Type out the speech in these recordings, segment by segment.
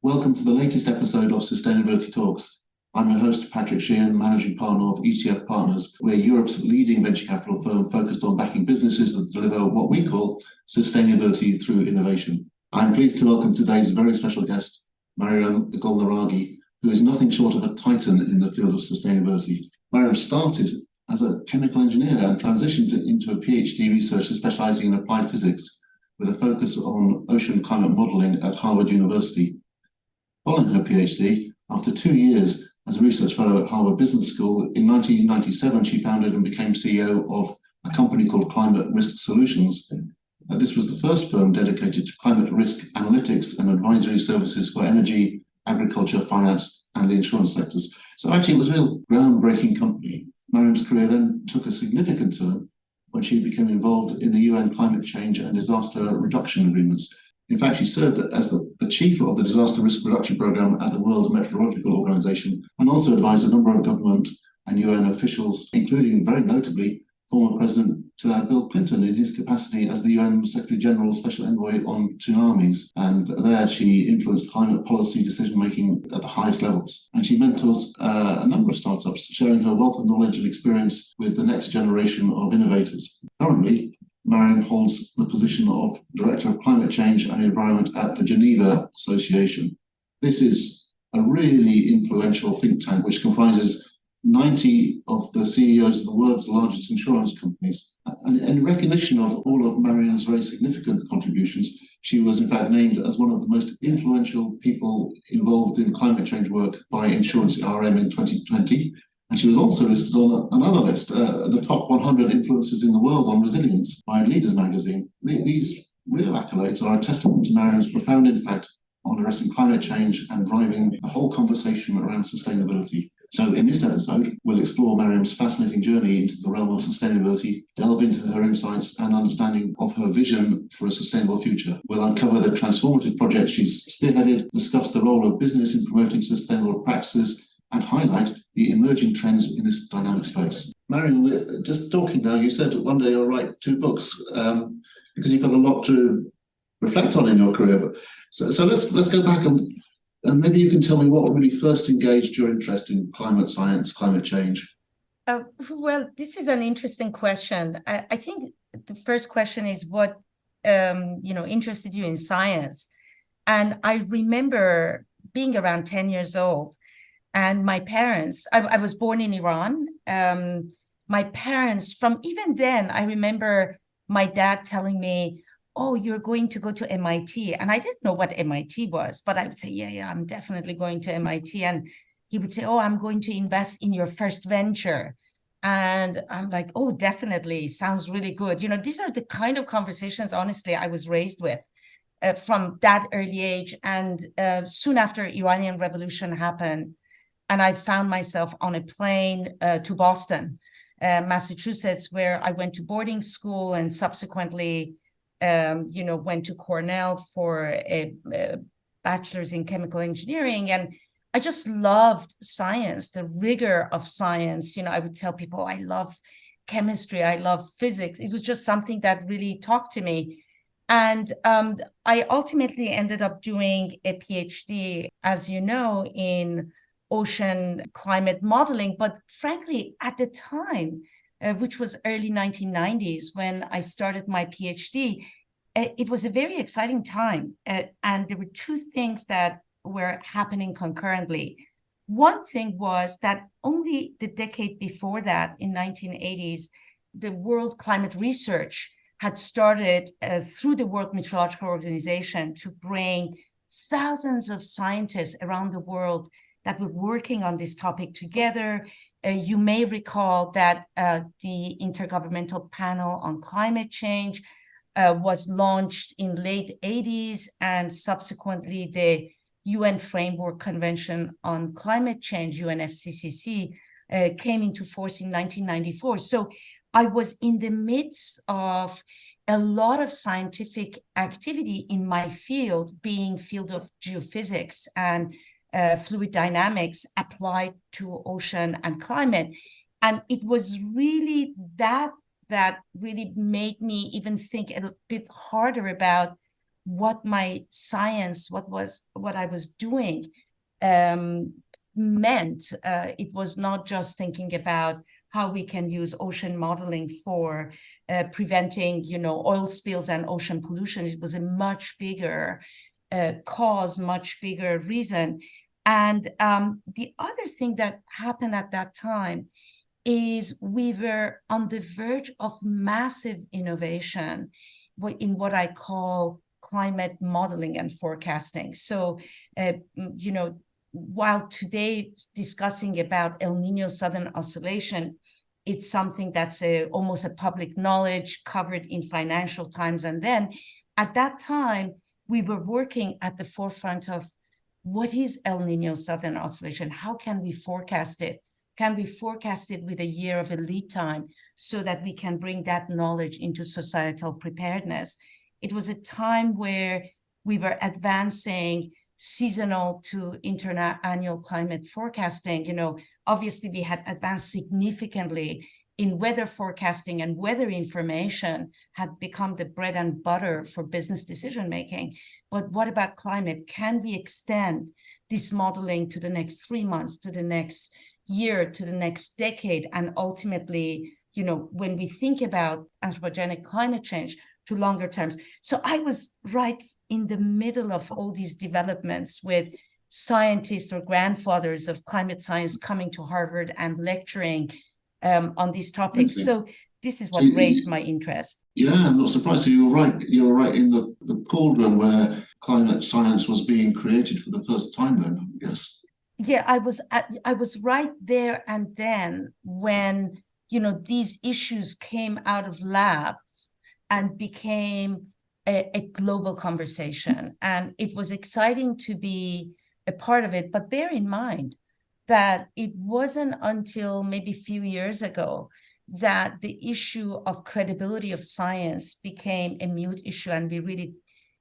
Welcome to the latest episode of Sustainability Talks. I'm your host, Patrick Sheehan, Managing Partner of ETF Partners. We're Europe's leading venture capital firm focused on backing businesses that deliver what we call sustainability through innovation. I'm pleased to welcome today's very special guest, Maryam Golnaraghi, who is nothing short of a titan in the field of sustainability. Maryam started as a chemical engineer and transitioned into a PhD researcher specializing in applied physics with a focus on ocean climate modeling at Harvard University. Following her PhD, after 2 years as a research fellow at Harvard Business School, in 1997 she founded and became CEO of a company called Climate Risk Solutions. This was the first firm dedicated to climate risk analytics and advisory services for energy, agriculture, finance, and the insurance sectors. So actually it was a real groundbreaking company. Maryam's career then took a significant turn when she became involved in the UN climate change and disaster reduction agreements. In fact, she served as the chief of the Disaster Risk Reduction Programme at the World Meteorological Organization and also advised a number of government and UN officials, including, very notably, former President Bill Clinton in his capacity as the UN Secretary General Special Envoy on Tsunamis. And there she influenced climate policy decision-making at the highest levels. And she mentors a number of startups, sharing her wealth of knowledge and experience with the next generation of innovators. Currently, Maryam holds the position of Director of Climate Change and Environment at the Geneva Association. This is a really influential think tank which comprises 90 of the CEOs of the world's largest insurance companies. And in recognition of all of Maryam's very significant contributions, she was in fact named as one of the most influential people involved in climate change work by Insurance RM in 2020. And she was also listed on another list, the top 100 influencers in the world on resilience by Leaders magazine. These real accolades are a testament to Maryam's profound impact on addressing climate change and driving the whole conversation around sustainability. So in this episode, we'll explore Maryam's fascinating journey into the realm of sustainability, delve into her insights and understanding of her vision for a sustainable future. We'll uncover the transformative projects she's spearheaded, discuss the role of business in promoting sustainable practices, and highlight the emerging trends in this dynamic space. Maryam, we're just talking now, you said one day you'll write 2 books because you've got a lot to reflect on in your career. So let's go back and maybe you can tell me what really first engaged your interest in climate science, climate change. Well, this is an interesting question. I think the first question is what interested you in science. And I remember being around 10 years old. And my parents, I was born in Iran. My parents, from even then, I remember my dad telling me, oh, you're going to go to MIT. And I didn't know what MIT was, but I would say, yeah, I'm definitely going to MIT. And he would say, oh, I'm going to invest in your first venture. And I'm like, oh, definitely. Sounds really good. You know, these are the kind of conversations, honestly, I was raised with from that early age. And soon after Iranian Revolution happened, and I found myself on a plane to Boston, Massachusetts, where I went to boarding school and subsequently, went to Cornell for a bachelor's in chemical engineering. And I just loved science, the rigor of science. You know, I would tell people, I love chemistry, I love physics. It was just something that really talked to me. And I ultimately ended up doing a PhD, as you know, in ocean climate modeling. But frankly, at the time, which was early 1990s, when I started my PhD, it was a very exciting time. And there were 2 things that were happening concurrently. One thing was that only the decade before that, in 1980s, the World Climate Research had started through the World Meteorological Organization to bring thousands of scientists around the world that were working on this topic together. You may recall that the Intergovernmental Panel on Climate Change was launched in late 80s, and subsequently the UN Framework Convention on Climate Change, UNFCCC, came into force in 1994. So I was in the midst of a lot of scientific activity in my field, being field of geophysics and fluid dynamics applied to ocean and climate. And it was really that really made me even think a bit harder about what my science, what I was doing meant. It was not just thinking about how we can use ocean modeling for preventing, oil spills and ocean pollution. It was a much bigger cause, much bigger reason. And the other thing that happened at that time is we were on the verge of massive innovation in what I call climate modeling and forecasting. So, while today discussing about El Nino Southern Oscillation, it's something that's almost a public knowledge covered in Financial Times. And then at that time, we were working at the forefront of what is El Nino Southern Oscillation? How can we forecast it? Can we forecast it with a year of a lead time so that we can bring that knowledge into societal preparedness? It was a time where we were advancing seasonal to annual climate forecasting. Obviously we had advanced significantly in weather forecasting, and weather information had become the bread and butter for business decision making. But what about climate? Can we extend this modeling to the next 3 months, to the next year, to the next decade, and ultimately, when we think about anthropogenic climate change, to longer terms? So I was right in the middle of all these developments with scientists or grandfathers of climate science coming to Harvard and lecturing on these topics. So this is what raised my interest. Yeah, I'm not surprised. So you were right in the cauldron where climate science was being created for the first time then, I guess. Yeah, I was right there and then when, these issues came out of labs and became a global conversation. And it was exciting to be a part of it. But bear in mind that it wasn't until maybe a few years ago that the issue of credibility of science became a mute issue. And we really,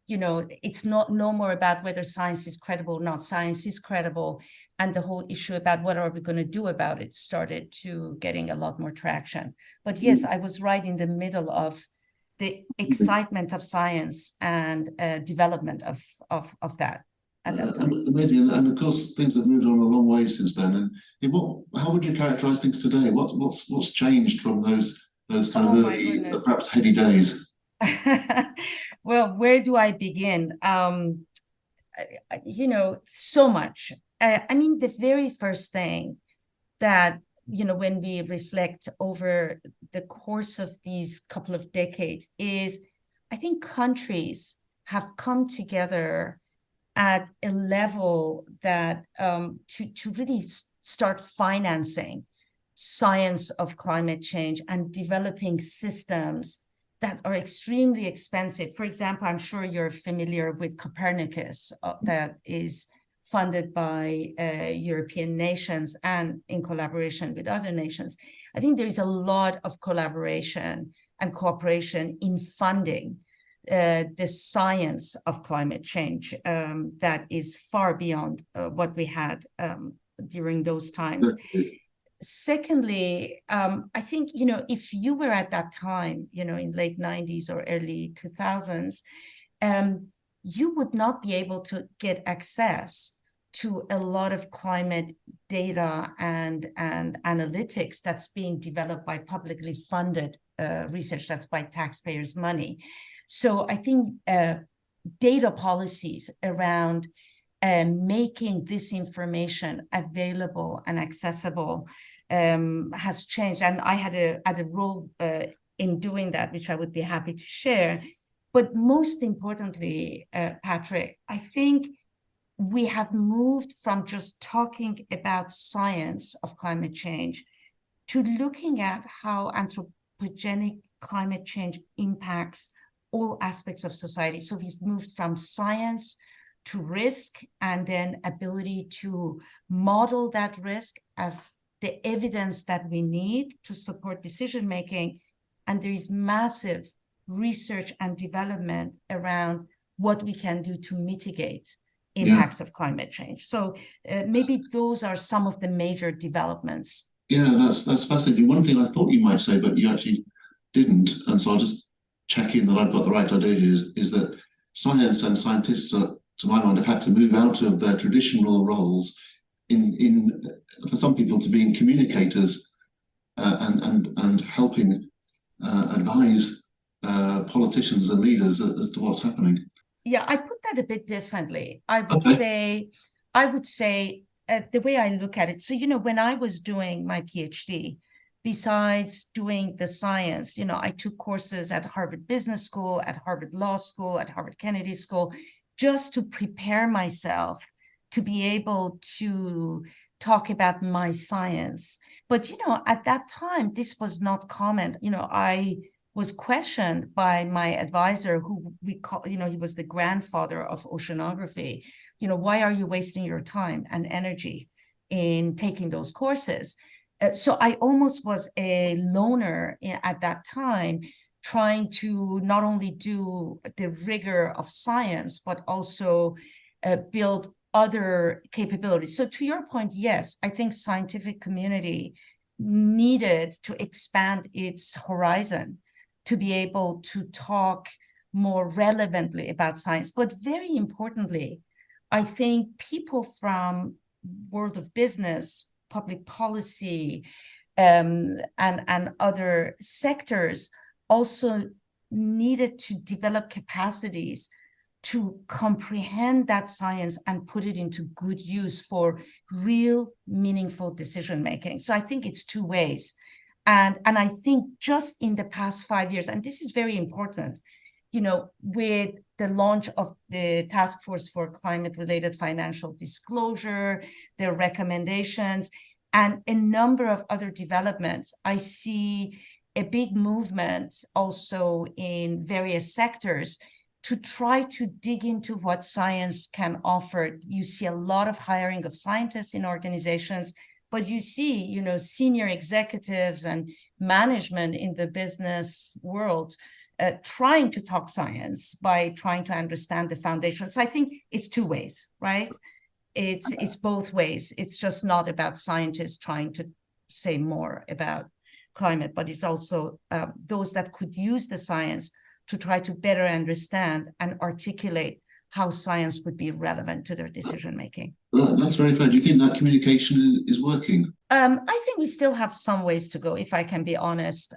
it's no more about whether science is credible or not. Science is credible. And the whole issue about what are we going to do about it started to getting a lot more traction. But yes, I was right in the middle of the excitement of science and development of that. Amazing, and of course things have moved on a long way since then. And how would you characterize things today? What's changed from those kind of early, perhaps heady days? Well, where do I begin? So much. The very first thing that, when we reflect over the course of these couple of decades is, I think countries have come together at a level that to really start financing science of climate change and developing systems that are extremely expensive. For example, I'm sure you're familiar with Copernicus, that is funded by European nations and in collaboration with other nations. I think there is a lot of collaboration and cooperation in funding the science of climate change that is far beyond what we had during those times. Secondly, I think, if you were at that time, in late 90s or early 2000s, you would not be able to get access to a lot of climate data and analytics that's being developed by publicly funded research that's by taxpayers' money. So I think data policies around making this information available and accessible has changed. And I had a role in doing that, which I would be happy to share. But most importantly, Patrick, I think we have moved from just talking about science of climate change to looking at how anthropogenic climate change impacts all aspects of society. So we've moved from science to risk, and then ability to model that risk as the evidence that we need to support decision making. And there is massive research and development around what we can do to mitigate impacts of climate change. So maybe those are some of the major developments. Yeah, that's fascinating. One thing I thought you might say, but you actually didn't, and so I'll just check in that I've got the right idea here, is that science and scientists, to my mind, have had to move out of their traditional roles for some people to being communicators and helping advise politicians and leaders as to what's happening. Yeah, I put that a bit differently. I would Okay. say the way I look at it. So, when I was doing my PhD, besides doing the science, I took courses at Harvard Business School, at Harvard Law School, at Harvard Kennedy School, just to prepare myself to be able to talk about my science. But, at that time, this was not common. I was questioned by my advisor, who we call, he was the grandfather of oceanography. Why are you wasting your time and energy in taking those courses? So I almost was a loner at that time, trying to not only do the rigor of science, but also build other capabilities. So to your point, yes, I think scientific community needed to expand its horizon to be able to talk more relevantly about science. But very importantly, I think people from world of business, public policy, and other sectors also needed to develop capacities to comprehend that science and put it into good use for real, meaningful decision making. So I think it's two ways. And I think just in the past 5 years, and this is very important, with the launch of the Task Force for Climate-Related Financial Disclosure, their recommendations, and a number of other developments, I see a big movement also in various sectors to try to dig into what science can offer. You see a lot of hiring of scientists in organizations, but you see, senior executives and management in the business world trying to talk science by trying to understand the foundation. So I think it's two ways, right? It's both ways. It's just not about scientists trying to say more about climate, but it's also those that could use the science to try to better understand and articulate how science would be relevant to their decision making. Well, that's very fair. Do you think that communication is working? I think we still have some ways to go, if I can be honest.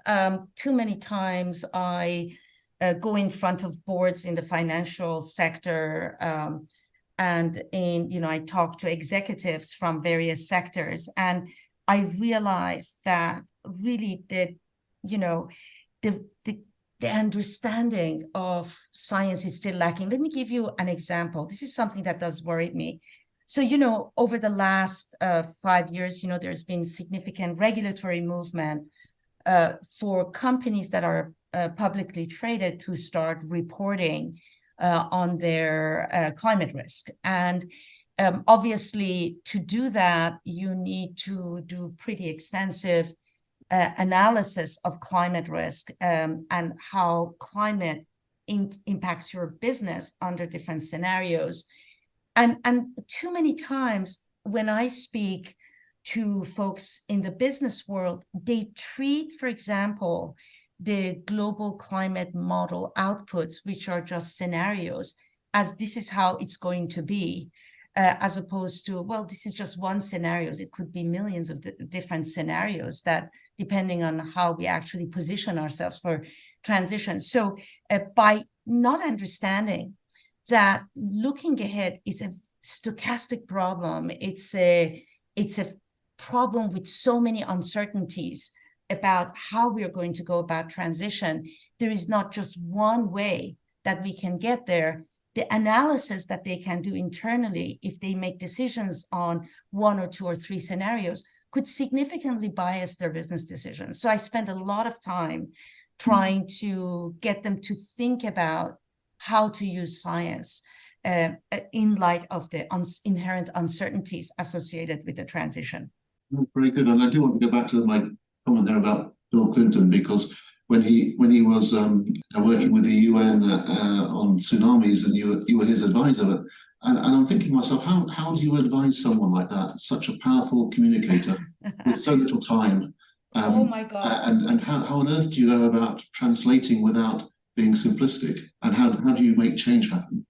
Too many times I go in front of boards in the financial sector, and I talk to executives from various sectors, and I realize that really the understanding of science is still lacking. Let me give you an example. This is something that does worry me. So, over the last 5 years, there's been significant regulatory movement for companies that are publicly traded to start reporting on their climate risk. And obviously, to do that, you need to do pretty extensive analysis of climate risk and how climate impacts your business under different scenarios. And too many times when I speak to folks in the business world, they treat, for example, the global climate model outputs, which are just scenarios, as this is how it's going to be, as opposed to, well, this is just one scenario. It could be millions of different scenarios that, depending on how we actually position ourselves for transition. So by not understanding that looking ahead is a stochastic problem, it's a problem with so many uncertainties about how we're going to go about transition. There is not just one way that we can get there. The analysis that they can do internally, if they make decisions on one or two or three scenarios, could significantly bias their business decisions. So I spend a lot of time trying to get them to think about how to use science in light of the inherent uncertainties associated with the transition. Very good. And I do want to go back to my comment there about Bill Clinton, because when he was working with the UN on tsunamis, and you were his advisor, and I'm thinking to myself, how do you advise someone like that, such a powerful communicator with so little time? Oh my God! And how on earth do you go about translating without being simplistic? And how do you make change happen?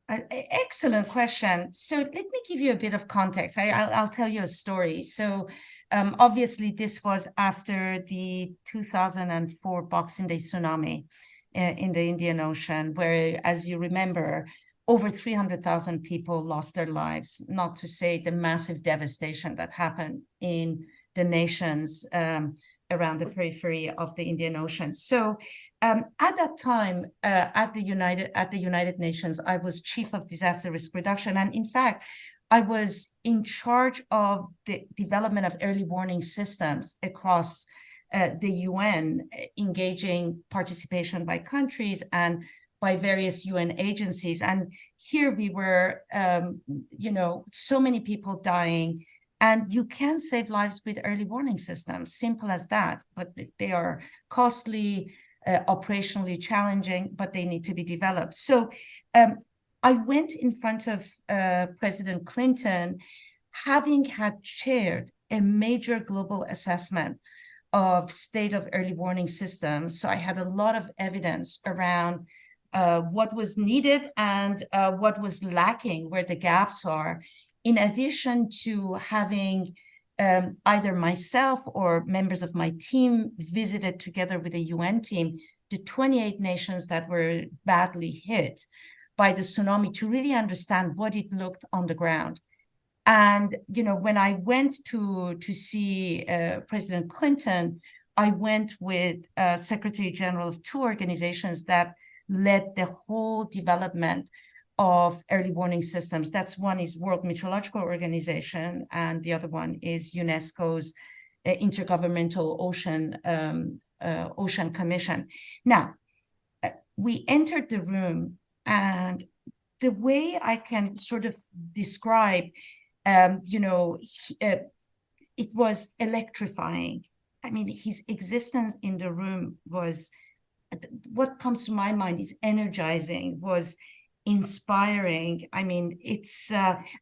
Excellent question. So let me give you a bit of context. I'll tell you a story. So obviously, this was after the 2004 Boxing Day tsunami in the Indian Ocean, where, as you remember, over 300,000 people lost their lives, not to say the massive devastation that happened in the nations around the periphery of the Indian Ocean. So at that time, at the United Nations, I was chief of disaster risk reduction. And in fact, I was in charge of the development of early warning systems across the UN, engaging participation by countries and by various UN agencies. And here we were, so many people dying. And you can save lives with early warning systems, simple as that. But they are costly, operationally challenging, but they need to be developed. So I went in front of President Clinton, having had chaired a major global assessment of state of early warning systems. So I had a lot of evidence around what was needed and what was lacking, where the gaps are, in addition to having either myself or members of my team visited together with the UN team, the 28 nations that were badly hit by the tsunami, to really understand what it looked on the ground. And, when I went to see President Clinton, I went with Secretary General of two organizations that led the whole development of early warning systems. That's one is World Meteorological Organization, and the other one is UNESCO's Intergovernmental Ocean Commission. Now, we entered the room, and the way I can sort of describe, it was electrifying. I mean, his existence in the room was, what comes to my mind is energizing, was inspiring. I mean,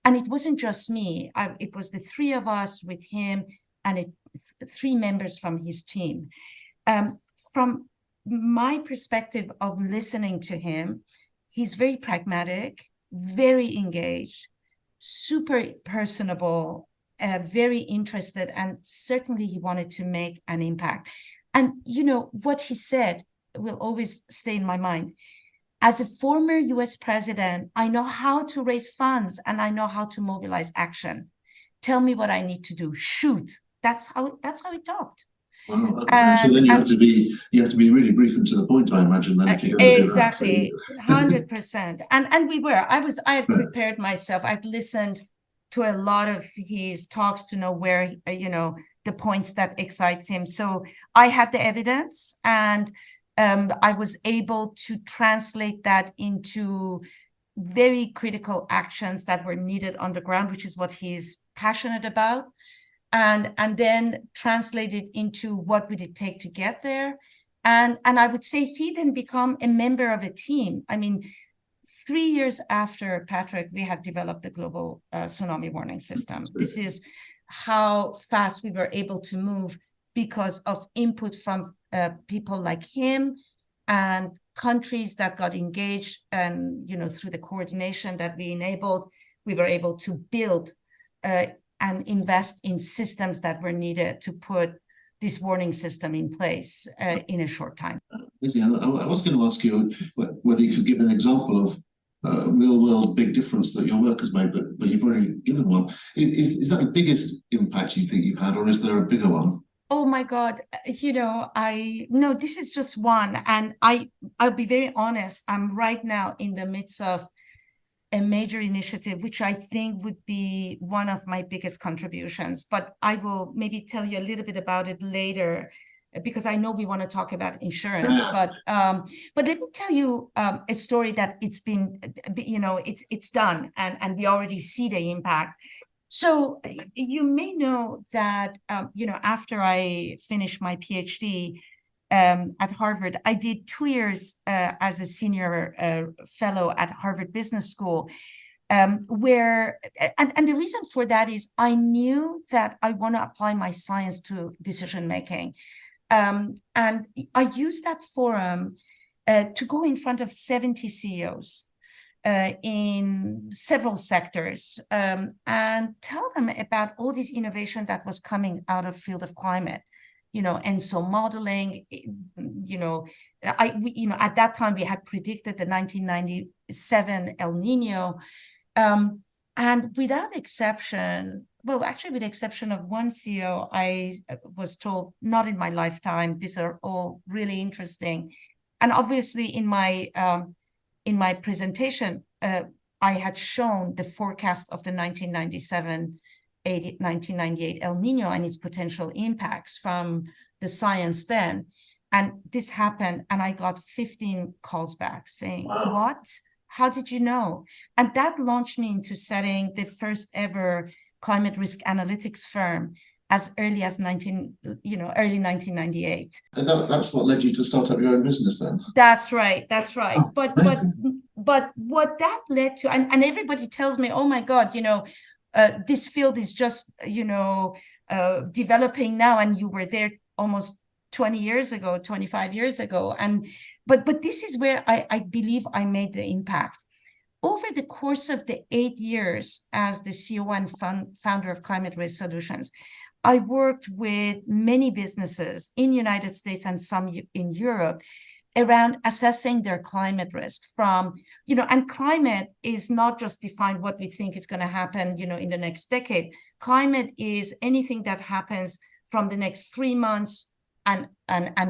and it wasn't just me. It was the three of us with him and three members from his team. From my perspective of listening to him, he's very pragmatic, very engaged, super personable, very interested, and certainly he wanted to make an impact. And, what he said will always stay in my mind. As a former US president, I know how to raise funds and I know how to mobilize action. Tell me what I need to do. Shoot. That's how he talked. Wow. So then you have to be really brief and to the point, I imagine, then, if you're going to do that. Exactly, 100%. And we were. I had prepared myself. I'd listened to a lot of his talks to know where, the points that excites him. So I had the evidence, and I was able to translate that into very critical actions that were needed on the ground, which is what he's passionate about, and then translate it into what would it take to get there. And I would say he then become a member of a team. I mean, 3 years after Patrick, we had developed the global tsunami warning system. This is how fast we were able to move because of input from people like him and countries that got engaged, and through the coordination that we enabled, we were able to build and invest in systems that were needed to put this warning system in place in a short time. I was going to ask you whether you could give an example of real-world big difference that your work has made, but you've already given one. Is that the biggest impact you think you've had, or is there a bigger one? Oh my God, no, this is just one. And I'll be very honest, I'm right now in the midst of a major initiative, which I think would be one of my biggest contributions. But I will maybe tell you a little bit about it later, because I know we want to talk about insurance. But let me tell you a story that it's been, it's done, and we already see the impact. So you may know that, after I finished my PhD at Harvard, I did 2 years as a senior fellow at Harvard Business School, where the reason for that is I knew that I want to apply my science to decision making. And I used that forum to go in front of 70 CEOs in several sectors and tell them about all this innovation that was coming out of field of climate. And so modeling, at that time we had predicted the 1997 El Nino, and without exception, well, actually with the exception of one CEO, I was told, not in my lifetime, these are all really interesting. And obviously in my presentation, I had shown the forecast of the 1998 El Nino and its potential impacts from the science then. And this happened, and I got 15 calls back saying, wow. What? How did you know? And that launched me into setting the first ever climate risk analytics firm as early as early 1998. And that's what led you to start up your own business then? That's right. Oh, but what that led to, and everybody tells me, oh my God, this field is just, developing now, and you were there almost 20 years ago, 25 years ago. But this is where I believe I made the impact. Over the course of the 8 years as the CEO and founder of Climate Risk Solutions, I worked with many businesses in the United States and some in Europe around assessing their climate risk and climate is not just defined what we think is going to happen, in the next decade. Climate is anything that happens from the next 3 months and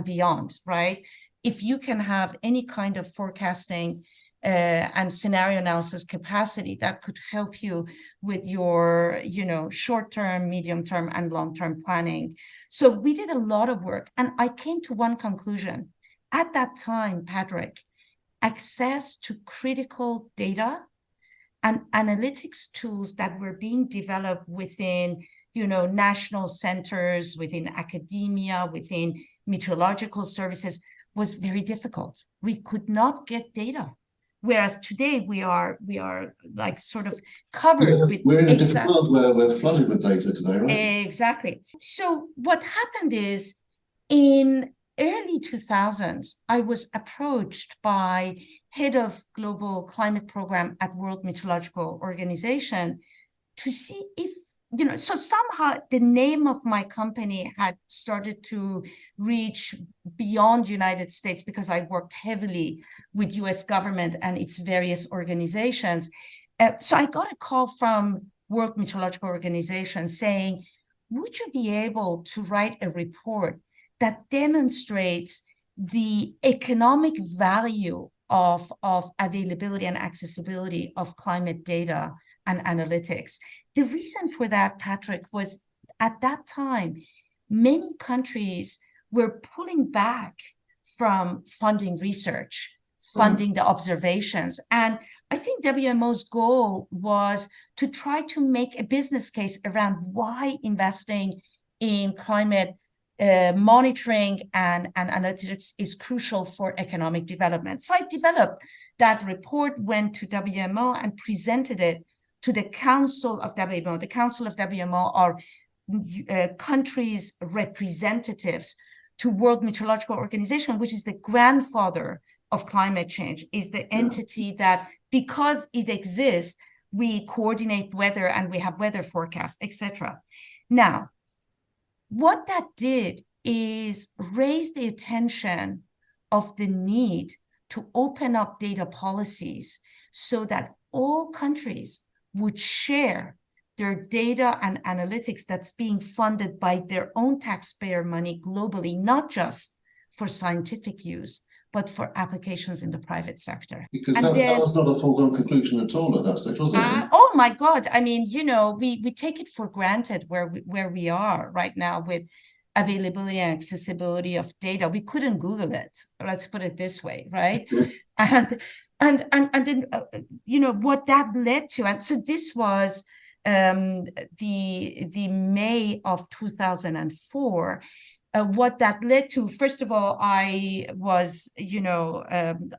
beyond, right? If you can have any kind of forecasting and scenario analysis capacity that could help you with your, short-term, medium-term, and long-term planning. So we did a lot of work, and I came to one conclusion. At that time, Patrick, access to critical data and analytics tools that were being developed within, national centers, within academia, within meteorological services was very difficult. We could not get data. Whereas today we are like sort of covered with. We're in a different world where we're flooded with data today, right? Exactly. So what happened is in early 2000s, I was approached by head of global climate program at World Meteorological Organization to see if, so somehow the name of my company had started to reach beyond United States because I worked heavily with US government and its various organizations. So I got a call from World Meteorological Organization saying, would you be able to write a report that demonstrates the economic value of availability and accessibility of climate data and analytics? The reason for that, Patrick, was at that time, many countries were pulling back from funding research, funding the observations. And I think WMO's goal was to try to make a business case around why investing in climate monitoring and analytics is crucial for economic development. So I developed that report, went to WMO and presented it to the Council of WMO. The Council of WMO are countries' representatives to World Meteorological Organization, which is the grandfather of climate change, is the entity that, because it exists, we coordinate weather and we have weather forecasts, etc. Now, what that did is raise the attention of the need to open up data policies so that all countries would share their data and analytics that's being funded by their own taxpayer money globally, not just for scientific use, but for applications in the private sector. Because that was not a foregone conclusion at all at that stage, was it? Oh my God. I mean, we take it for granted where we are right now with availability and accessibility of data. We couldn't Google it. Let's put it this way, right? and then, what that led to, and so this was the May of 2004. What that led to, first of all, I was,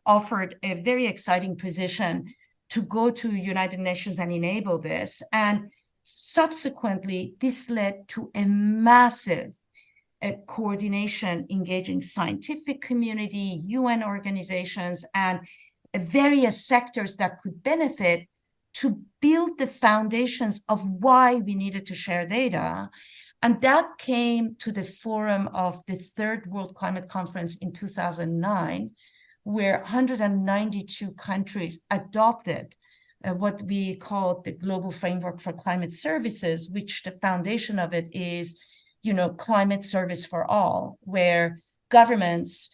offered a very exciting position to go to United Nations and enable this. And subsequently, this led to a massive coordination, engaging scientific community, UN organizations, and various sectors that could benefit to build the foundations of why we needed to share data. And that came to the forum of the Third World Climate Conference in 2009, where 192 countries adopted what we call the Global Framework for Climate Services, which the foundation of it is, climate service for all, where governments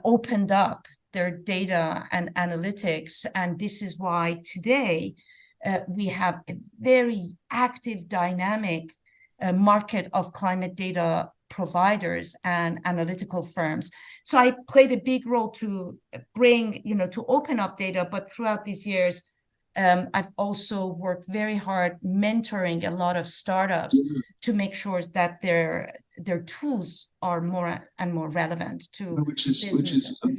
opened up their data and analytics. And this is why today we have a very active, dynamic market of climate data providers and analytical firms. So I played a big role to bring, to open up data, but throughout these years, I've also worked very hard mentoring a lot of startups to make sure that their tools are more and more relevant to which is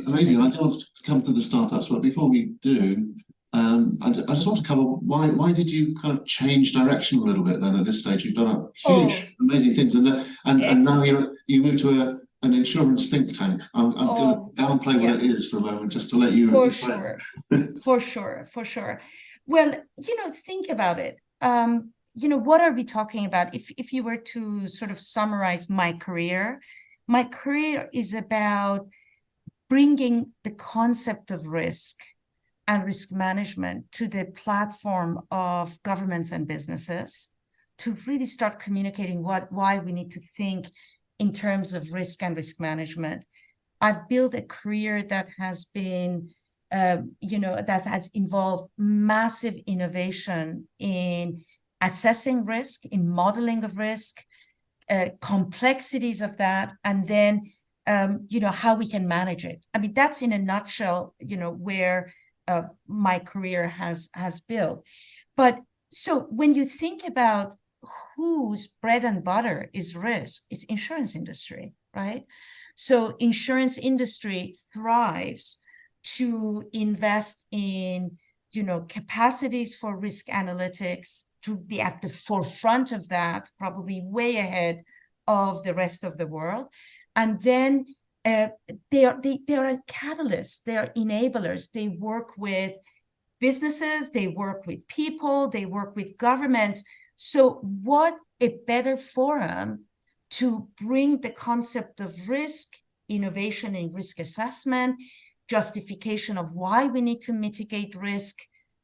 amazing. I do want to come to the startups, but before we do, I just want to cover why did you kind of change direction a little bit then at this stage? You've done huge, amazing things, and now you move to an insurance think tank. I'm going to downplay what it is for a moment, just to let you explain. For sure. Well, think about it. What are we talking about? If you were to sort of summarize my career is about bringing the concept of risk and risk management to the platform of governments and businesses to really start communicating why we need to think in terms of risk and risk management. I've built a career that has been, that has involved massive innovation in assessing risk, in modeling of risk, complexities of that, and then, how we can manage it. I mean, that's in a nutshell, where my career has built. But so when you think about whose bread and butter is risk, it's insurance industry, right? So insurance industry thrives to invest in, capacities for risk analytics, to be at the forefront of that, probably way ahead of the rest of the world. And then they are a catalyst, they are enablers. They work with businesses, they work with people, they work with governments. So what a better forum to bring the concept of risk, innovation in risk assessment, justification of why we need to mitigate risk,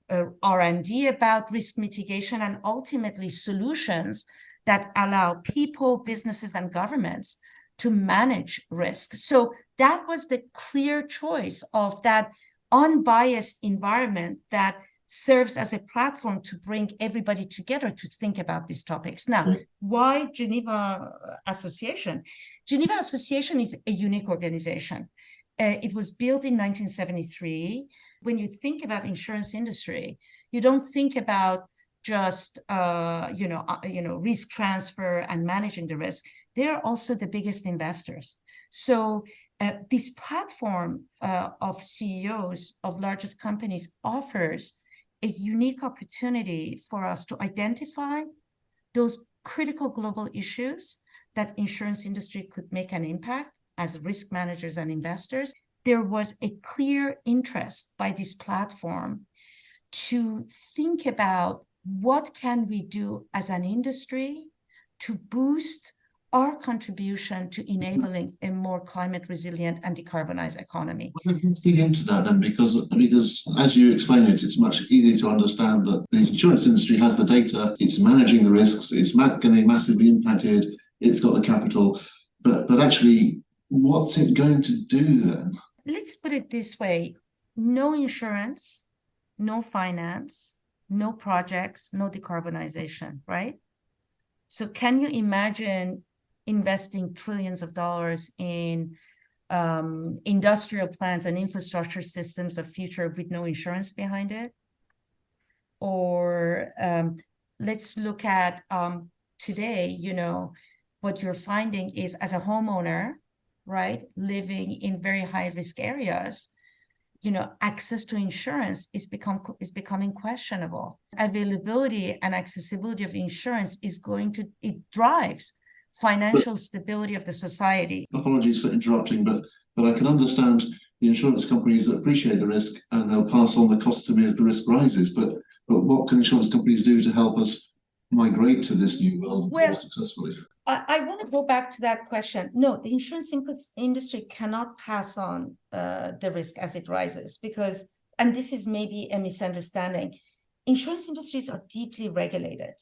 R&D about risk mitigation, and ultimately solutions that allow people, businesses, and governments to manage risk. So that was the clear choice of that unbiased environment that serves as a platform to bring everybody together to think about these topics. Now, why Geneva Association? Geneva Association is a unique organization. It was built in 1973. When you think about insurance industry, you don't think about just risk transfer and managing the risk. They're also the biggest investors. So this platform of CEOs of largest companies offers a unique opportunity for us to identify those critical global issues that insurance industry could make an impact as risk managers and investors. There was a clear interest by this platform to think about what can we do as an industry to boost our contribution to enabling a more climate resilient and decarbonized economy. Let's dig into that then, because as you explain it, it's much easier to understand that the insurance industry has the data, it's managing the risks, it's going to be massively impacted, it's got the capital, but actually, what's it going to do then? Let's put it this way: no insurance, no finance, no projects, no decarbonization, right? So can you imagine investing trillions of dollars in industrial plants and infrastructure systems of future with no insurance behind it? Or let's look at today, what you're finding is, as a homeowner, right, living in very high risk areas, access to insurance is becoming questionable. Availability and accessibility of insurance it drives financial stability of the society. Apologies for interrupting, but I can understand the insurance companies that appreciate the risk and they'll pass on the cost to me as the risk rises. But what can insurance companies do to help us migrate to this new world more successfully? I want to go back to that question. No, the insurance industry cannot pass on the risk as it rises because, and this is maybe a misunderstanding, insurance industries are deeply regulated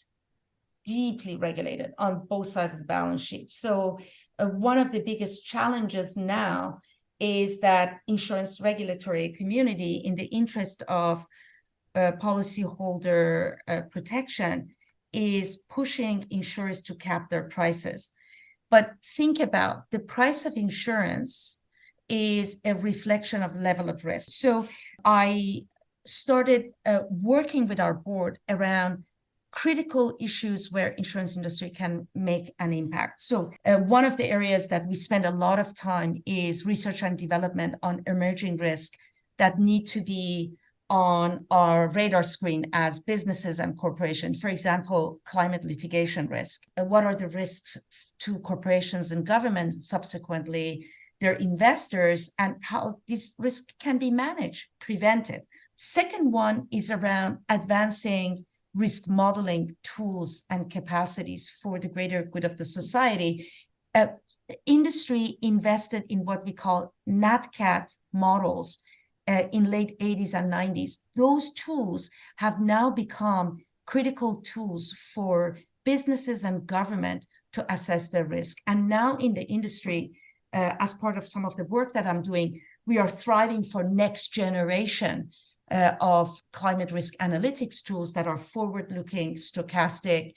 on both sides of the balance sheet. So one of the biggest challenges now is that insurance regulatory community, in the interest of policyholder protection, is pushing insurers to cap their prices. But think about the price of insurance is a reflection of level of risk. So I started working with our board around critical issues where insurance industry can make an impact. So one of the areas that we spend a lot of time is research and development on emerging risk that need to be on our radar screen as businesses and corporations. For example, climate litigation risk. What are the risks to corporations and governments, subsequently their investors, and how this risk can be managed, prevented? Second one is around advancing risk modeling tools and capacities for the greater good of the society. Industry invested in what we call NatCat models in late 80s and 90s. Those tools have now become critical tools for businesses and government to assess their risk. And now in the industry, as part of some of the work that I'm doing, we are thriving for next generation of climate risk analytics tools that are forward-looking, stochastic,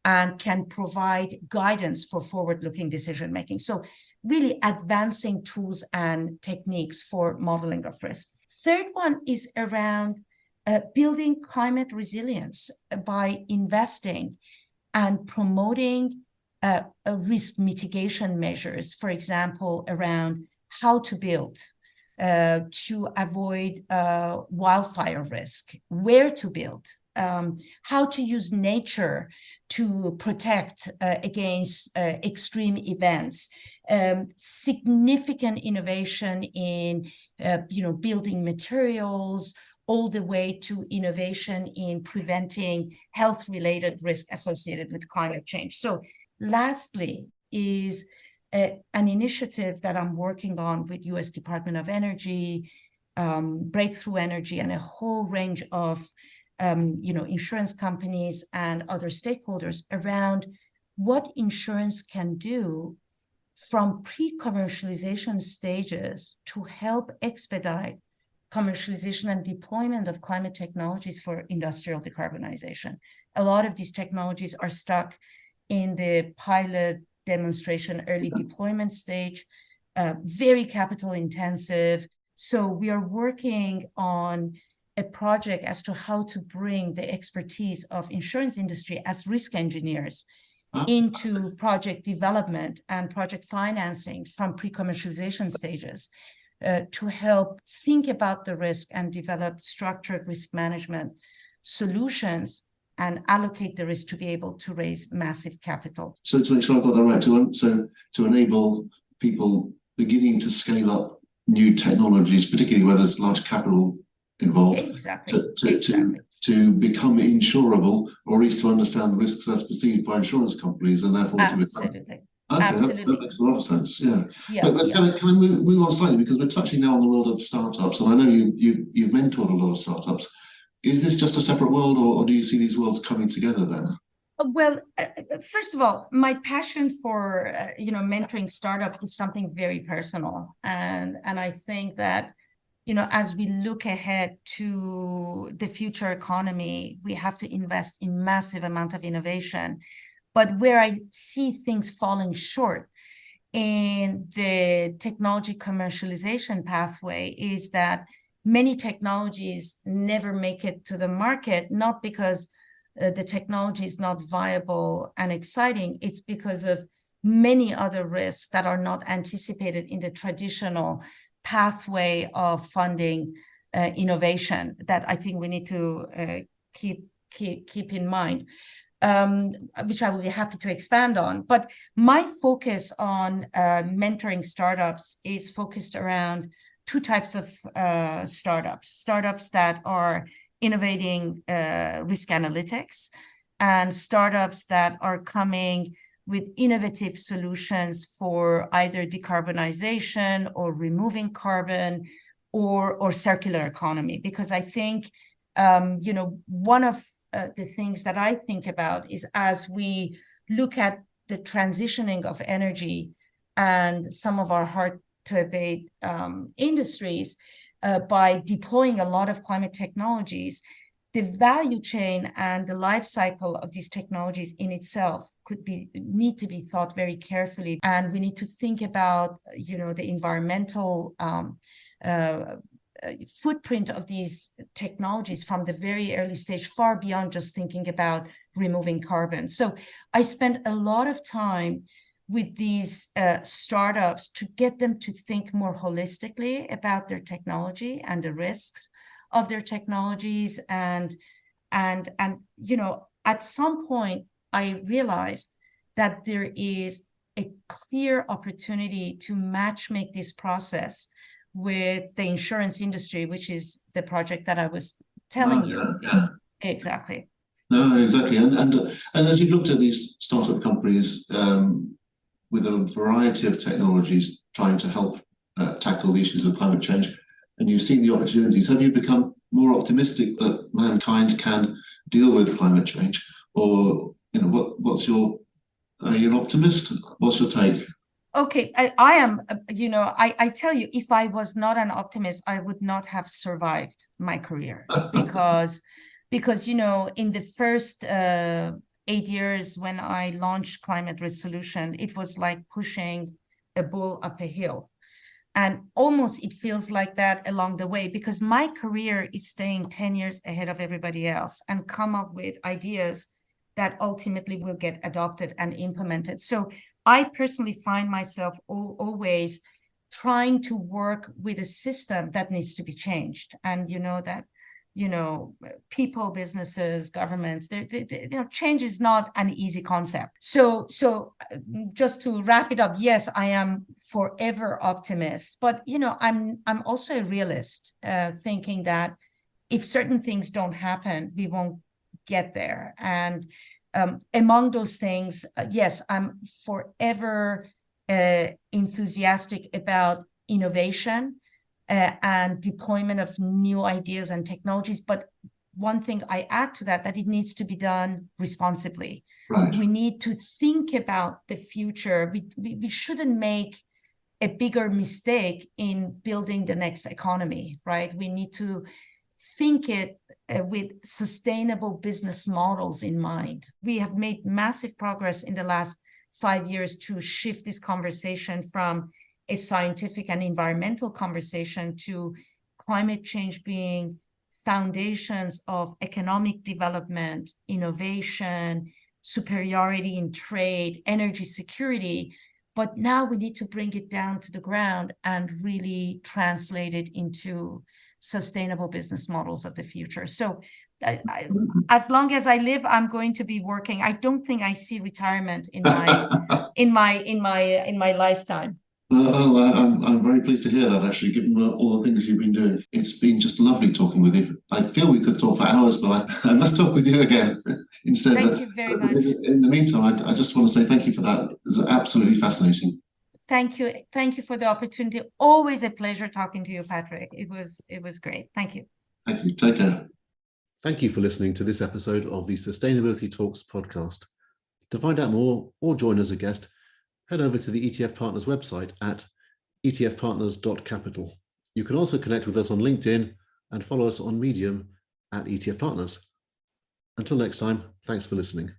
and can provide guidance for forward-looking decision-making. So really advancing tools and techniques for modeling of risk. Third one is around building climate resilience by investing and promoting risk mitigation measures, for example, around how to build, to avoid wildfire risk, where to build, how to use nature to protect against extreme events, significant innovation in building materials, all the way to innovation in preventing health-related risk associated with climate change. So lastly is an initiative that I'm working on with U.S. Department of Energy, Breakthrough Energy, and a whole range of insurance companies and other stakeholders around what insurance can do from pre-commercialization stages to help expedite commercialization and deployment of climate technologies for industrial decarbonization. A lot of these technologies are stuck in the pilot demonstration early deployment stage, very capital intensive. So we are working on a project as to how to bring the expertise of insurance industry as risk engineers into project development and project financing from pre-commercialization stages to help think about the risk and develop structured risk management solutions and allocate the risk to be able to raise massive capital. So to make sure I've got that right, to enable people beginning to scale up new technologies, particularly where there's large capital involved, to become insurable, or at least to understand the risks that's perceived by insurance companies, and therefore Absolutely. to become... Okay, Absolutely. that makes a lot of sense. Yeah. But can I move on slightly, because we're touching now on the world of startups, and I know you've mentored a lot of startups. Is this just a separate world, or do you see these worlds coming together then? Well, first of all, my passion for mentoring startups is something very personal, and I think that as we look ahead to the future economy, we have to invest in massive amount of innovation. But where I see things falling short in the technology commercialization pathway is that many technologies never make it to the market, not because the technology is not viable and exciting, it's because of many other risks that are not anticipated in the traditional pathway of funding innovation that I think we need to keep in mind. which I will be happy to expand on. But my focus on mentoring startups is focused around two types of startups that are innovating risk analytics, and startups that are coming with innovative solutions for either decarbonization or removing carbon or circular economy. Because I think, one of the things that I think about is, as we look at the transitioning of energy and some of our hard-to-abate industries, by deploying a lot of climate technologies, the value chain and the life cycle of these technologies in itself need to be thought very carefully. And we need to think about, the environmental footprint of these technologies from the very early stage, far beyond just thinking about removing carbon. So I spent a lot of time with these startups to get them to think more holistically about their technology and the risks of their technologies. And at some point, I realized that there is a clear opportunity to matchmake this process with the insurance industry, which is the project that I was telling you. Yeah. Exactly. No, exactly. And as you've looked at these startup companies with a variety of technologies trying to help tackle the issues of climate change, and you've seen the opportunities, have you become more optimistic that mankind can deal with climate change? Or, are you an optimist? What's your take? Okay, I am, I tell you, if I was not an optimist, I would not have survived my career because, in the first 8 years when I launched Climate Risk Solution, it was like pushing a bull up a hill. And almost it feels like that along the way, because my career is staying 10 years ahead of everybody else and come up with ideas that ultimately will get adopted and implemented. So I personally find myself always trying to work with a system that needs to be changed. And people, businesses, governments, change is not an easy concept. So just to wrap it up, yes, I am forever optimist, but I'm also a realist, thinking that if certain things don't happen, we won't get there. And among those things, yes, I'm forever enthusiastic about innovation and deployment of new ideas and technologies. But one thing I add to that it needs to be done responsibly. Right. We need to think about the future. We shouldn't make a bigger mistake in building the next economy, right? We need to think it with sustainable business models in mind. We have made massive progress in the last 5 years to shift this conversation from a scientific and environmental conversation to climate change being foundations of economic development, innovation, superiority in trade, energy security. But now we need to bring it down to the ground and really translate it into sustainable business models of the future. So as long as I live, I'm going to be working. I don't think I see retirement in my lifetime. I'm very pleased to hear that, actually, given all the things you've been doing. It's been just lovely talking with you. I feel we could talk for hours, but I must talk with you again instead. Thank you very much. In the meantime, I just want to say thank you for that. It was absolutely fascinating. Thank you. Thank you for the opportunity. Always a pleasure talking to you, Patrick. It was great. Thank you. Thank you. Take care. Thank you for listening to this episode of the Sustainability Talks podcast. To find out more or join as a guest, head over to the ETF Partners website at etfpartners.capital. You can also connect with us on LinkedIn and follow us on Medium at ETF Partners. Until next time, thanks for listening.